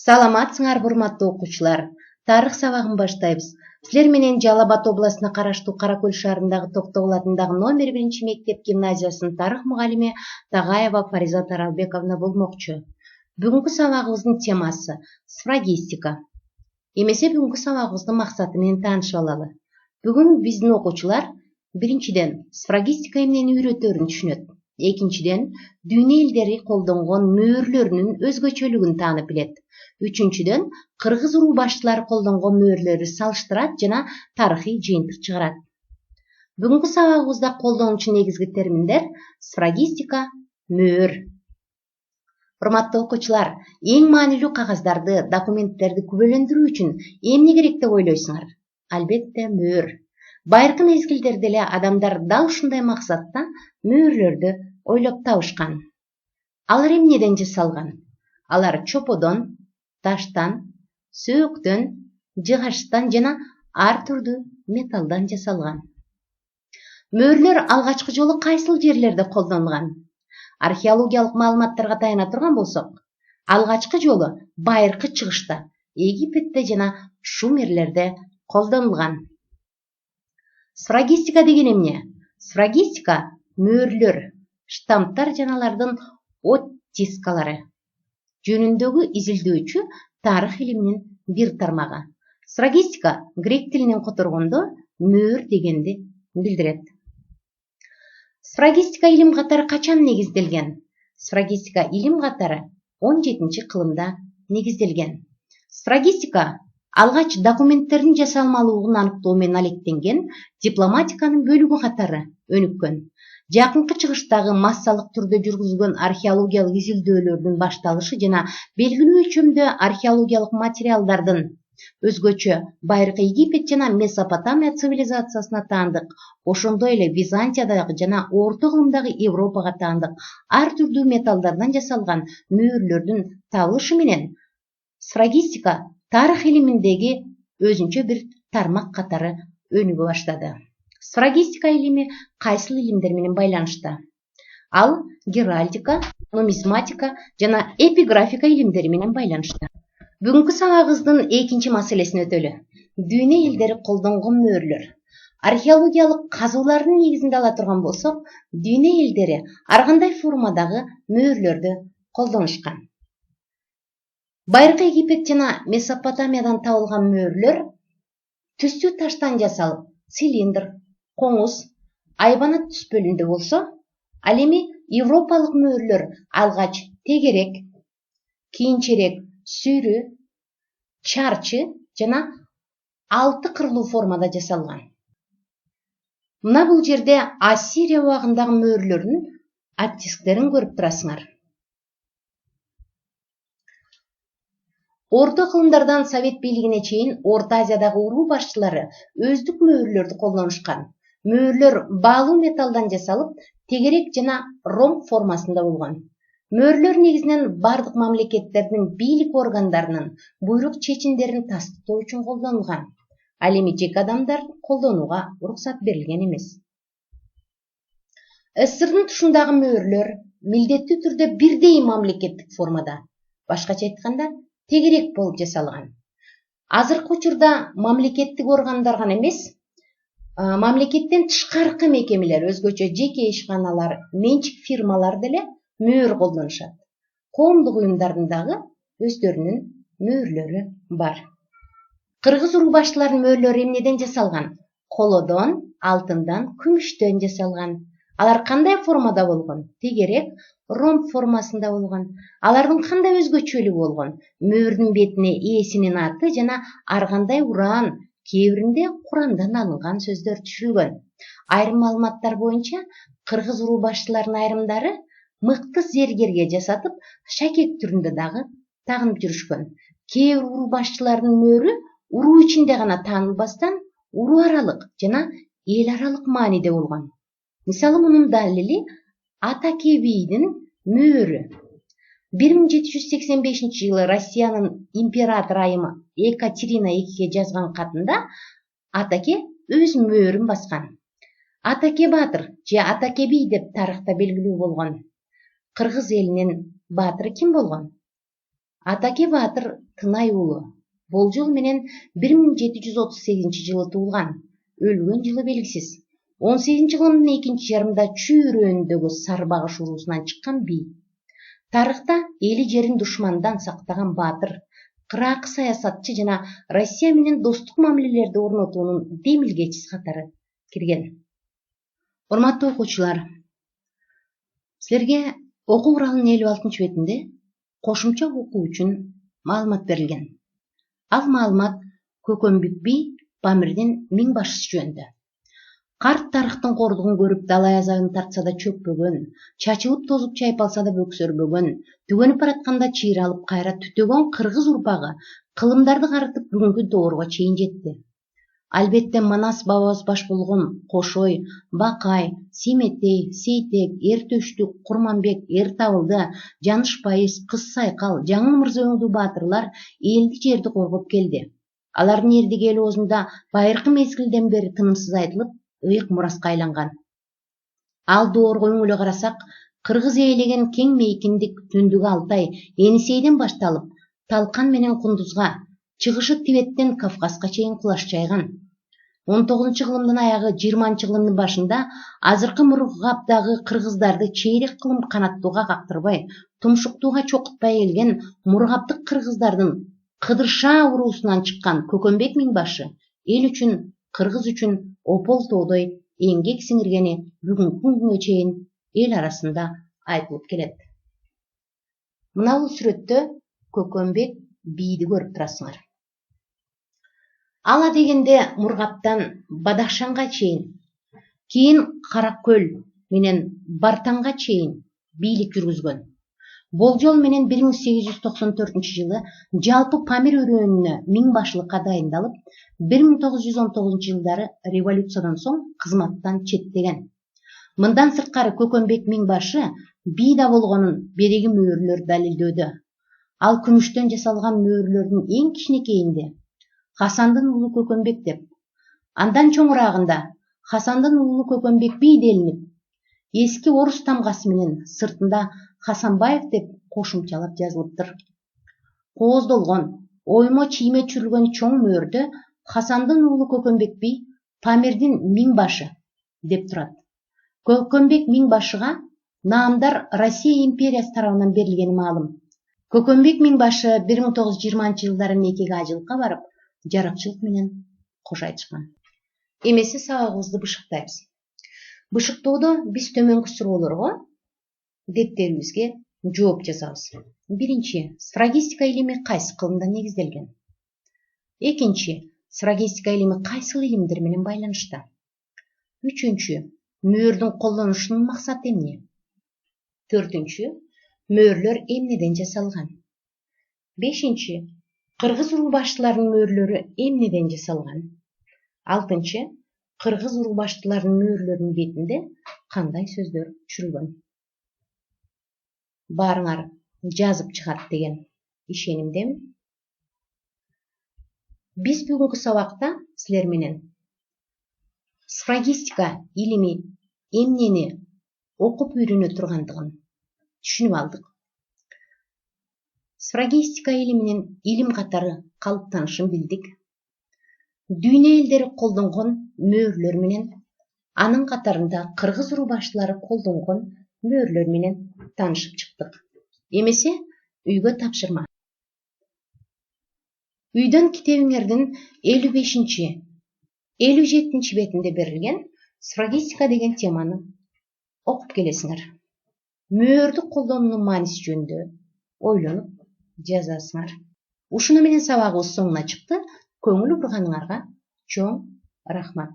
Саламатсыңар, урматтуу окуучулар. Тарых сабагын баштайбыз. Силер менен Жалал Абад областына караштуу Каракөл шаарындагы Токтогул атындагы номер 1 мектеп гимназиясынын тарых мугалими Тагаева Фариза Таралбековна болмокчу. Бүгүнкү сабагыбыздын темасы сфрагистика. Эмесе бүгүнкү сабагыбыздын максаты менен таанышып алалы. Бүгүн биздин окуучулар биринчиден сфрагистика эмнени үйрөтөөрүн түшүнөт. Экинчиден дүйнө элдери колдонгон мөөрлөрүнүн өзгөчөлүгүн таанып билет. Үчүнчүдөн кыргыз уруу башчылары колдонгон мөөрлөрдү салыштырат жана тарыхый жыйынтык чыгарат. Бүгүнкү сабагыбызда колдонуучу негизги терминдер сфрагистика, мөөр. Урматтуу окуучулар, эң маанилүү кагаздарды, документтерди күбөлөндүрүү үчүн эмне керек деп ойлойсуңар? Албетте мөөр. Байыркы мезгилдерде эле адамдар дал ушундай максатта мөөрлөрдү ойлоп табышкан. Алар эмнеден жасалган? Алар чоподон, таштан, сөөктөн, жыгачтан жана ар түрдүү металлдан жасалган. Мөөрлөр алгачкы жолу кайсыл жерлерде колдонулган? Археологиялык маалыматтарга таяна турган болсок, алгачкы жолу байыркы чыгышта, Египетте жана Шумерлерде колдонулган. Сфрагистика деген эмне? Сфрагистика мөөрлөр, штамптар жана алардын оттискалары жөнүндөгү изилдөөчү тарых илиминин бир тармагы. Сфрагистика грек тилинен которгондо мөөр дегенди билдирет. Сфрагистика илим катары качан негизделген? Сфрагистика илим катары 17-кылымда негизделген. Сфрагистика алгач документтердин жасалмалуулугун аныктоо менен алектенген дипломатиканын бөлүгү катары өнүккөн. Жакынкы чыгыштагы массалык түрдө жүргүзүлгөн археологиялык изилдөөлөрдүн башталышы жана белгилүү өлчөмдө археологиялык материалдардын өзгөчө байыркы Египет жана Месопотамия цивилизациясына таандык, ошондой эле Византиядагы жана орто кылымдагы Европага таандык ар түрдүү металлдардан жасалган мөөрлөрдүн табылышы менен сфрагистика тарых илиминдеги өзүнчө бир тармак катары өнүгө баштады. Сфрагистика илими кайсыл илимдер менен байланышта? Ал геральдика, нумизматика жана эпиграфика илимдери менен байланышта. Бүгүнкү сабагыбыздын экинчи маселесин өтөлү. Дүйнө элдери колдонгон мөөрлөр. Археологиялык казуулардын негизинде ала турган болсок, дүйнө элдери ар кандай формадагы мөөрлөрдү колдонушкан. Байыркы Египет жана Месопотамиядан табылган мөөрлөр түстүү таштан жасалып, цилиндр, коңуз, айбанат түспөлүндө болсо, ал эми европалык мөөрлөр алгач тегерек, кийинчерээк сүйрү, чарчы жана 6 кырлуу формада жасалган. Мына бул жерде Ассирия убагындагы мөөрлөрдүн оттисктерин көрүп турасыңар. Орто кылымдардан Совет бийлигине чейин Орто Азиядагы уруу башчылары өздүк мөөрлөрдү колдонушкан. Мөөрлөр баалуу металлдан жасалып, тегерек жана ромб формасында болгон. Мөөрлөр негизинен бардык мамлекеттердин бийлик органдарынын буйрук чечимдерин тастыктоо үчүн колдонулган. Ал эми жеке адамдар колдонууга уруксат берилген эмес. СССРдын тушундагы мөөрлөр милдеттүү түрдө бирдей мамлекеттик формада, башкача айтканда, тегерек болуп жасалган. Азыркы учурда мамлекеттик органдар гана эмес, мамлекеттен тышкаркы мекемелер, өзгөчө жеке ишканалар, менчик фирмалар деле мөөр колдонушат. Коомдук уюмдардын дагы өздөрүнүн мөөрлөрү бар. Кыргыз уруу башчыларынын мөөрлөрү эмнеден жасалган? Колодон, алтындан, күмүштөн жасалган. Алар кандай формада болгон? Тегерек, ромб формасында болгон. Алардын кандай өзгөчөлүгү болгон? Мөөрдүн бетине ээсинин аты жана ар кандай уран, кээ биринде Курандан алынган сөздөр түшүлгөн. Айрым маалыматтар боюнча, кыргыз уруу башчыларынын айрымдары мыкты зергерге жасатып, шакек түрүндө дагы тагынып жүрүшкөн. Кээ бир уруу башчыларынын мөөрү уруу ичинде гана таанылбастан, уруу аралык жана эл аралык мааниде болгон. Мисалы, мунун далили Атаке бийдин мөөрү. 1785-жылы Россиянын император айымы Екатерина II жазган катында Атаке өз мөөрүн баскан. Атаке баатыр же Атаке бий деп тарыхта белгилүү болгон. Кыргыз элинин баатыры ким болгон? Атаке Баатыр Тынай уулу болжол менен 1738 жылы туулган, өлгөн жылы белгисиз. 18 кылымдын экинчи жарымында чүйрөөнүндөгү Сарбагыш уруусунан чыккан бий. Тарыхта эли жерин душмандан сактаган баатыр, кыраакы саясатчы жана Россия менен достук мамилелерди орнотуунун демилгечиси катары кирген. Урматтуу окуучулар, силерге окуу куралынын 56 бетинде кошумча окуу үчүн маалымат берилген. Ал маалымат Көкөнбүк би Памирдин миңбашысы жөнүндө. Карт тарыхтын кордугун көрүп далай азабын тартса да чөкпөгөн, чачылып тозуп чайпалса да бөксөрбөгөн, түгөнүп баратканда чыйралып кайра түтөгөн кыргыз урпагы кылымдарды карытып бүгүнкү доорго чейин жетти. Албетте Манас бабабыз баш болгон Кошой, Бакай, Семетей, Сейтек, Эртөштүк, Курманбек, Эртабылды, Жанышбайыс, Кыз Сайкал, Жаңыл Мырза өңдүү баатырлар элди жерди коргоп келди. Алардын эрдиги эл оозунда байыркы мезгилден бери тынымсыз айтылып, ыйык мураска айланган. Ал доорго үңүлө карасак, кыргыз ээлеген кең мейкиндик Түндүк Алтай, Энисейден башталып, Талкан менен Кундузга, чыгышы Тибеттен Кавказга чейин кулаш жайган. 19 кылымдын аягы 20 кылымдын башында азыркы Мургаптагы кыргыздарды чейрек кылым канаттууга кактырбай, тумшуктууга чокутпай келген Мургаптык кыргыздардын Кыдыршаа уруусунан чыккан Көкөнбек миңбашы эл үчүн, кыргыз үчүн опол тоодой эмгек сиңиргени бүгүнкү күнгө чейин эл арасында айтылып келет. Мына бул сүрөттө Көкөнбек бийди көрүп турасыңар. Ала дегенде Мургаптан Бадахшанга чейин, кийин Каракөл менен Бартанга чейин бийлик жүргүзгөн. Болжол менен 1894 жылы жалпы Памир өрөөнүнө миңбашылыкка дайындалып, 1919 жылдары революциядан соң кызматтан четтеген. Мындан сырткары Көкөнбек миңбашы бий да болгонун береги мөөрлөр далилдөөдө. Ал күмүштөн жасалган мөөрлөрдүн эң кичинекейинде Хасандын уулу Көкөнбек деп, андан чоңураагында Хасандын уулу Көкөнбек бий делинип, эски орус тамгасы менен сыртында Хасанбаев деп кошумчалап жазылыптыр. Кооздолгон, оймо чийме чүрүлгөн чоң мөөрдө Хасандын уулу Көкөнбек бий Памирдин миңбашы деп турат. Көкөнбек миңбашыга наамдар Россия империясы тарабынан берилгени маалым. Көкөнбек миңбашы 1920 жылдары Мекеге ажылыкка барып, жаракчылык менен кош айтышкан. Эмесе сабагыбызды бышыктайбыз. Бышыктоодо биз төмөнкү суроолорго деттерибизге жооп жазабыз. Биринчи, сфрагистика илими кайсы кылымда негизделген? Экинчи, сфрагистика илими кайсыл илимдер менен байланышта? Үчүнчү, мөөрдүн колдонушунун максаты эмне? Төртүнчү, мөөрлөр эмнеден жасалган? Бешинчи, кыргыз урулбаштыларынын мөөрлөрү эмнеден жасалган? Алтынчы, кыргыз урулбаштыларынын мөөрлөрүнүн бетинде кандай сөздөр түшүрүлгөн? Баарыңар жазып чыгат деген ишенимдемин. Биз бүгүнкү сабакта силер менен сфрагистика илими эмнени окуп үйрөнө тургандыгын түшүнүп алдык. Сфрагистика илиминин илим катары калыптанышын билдик. Дүйнө элдери колдонгон мөөрлөр менен, анын катарында кыргыз урулбаштылары колдонгон мөөрлөр менен таанышып чыктык. Эмесе үйгө тапшырма. Үйдөн китебиңердин 55-57 бетинде берилген сфрагистика деген теманы окуп келесиңер. Мөөрдү колдонуунун мааниси жөнүндө ойлонуп жазасыңар. Ушуну менен сабагыбыз соңуна чыкты. Көңүл бурганыңарга чоң рахмат.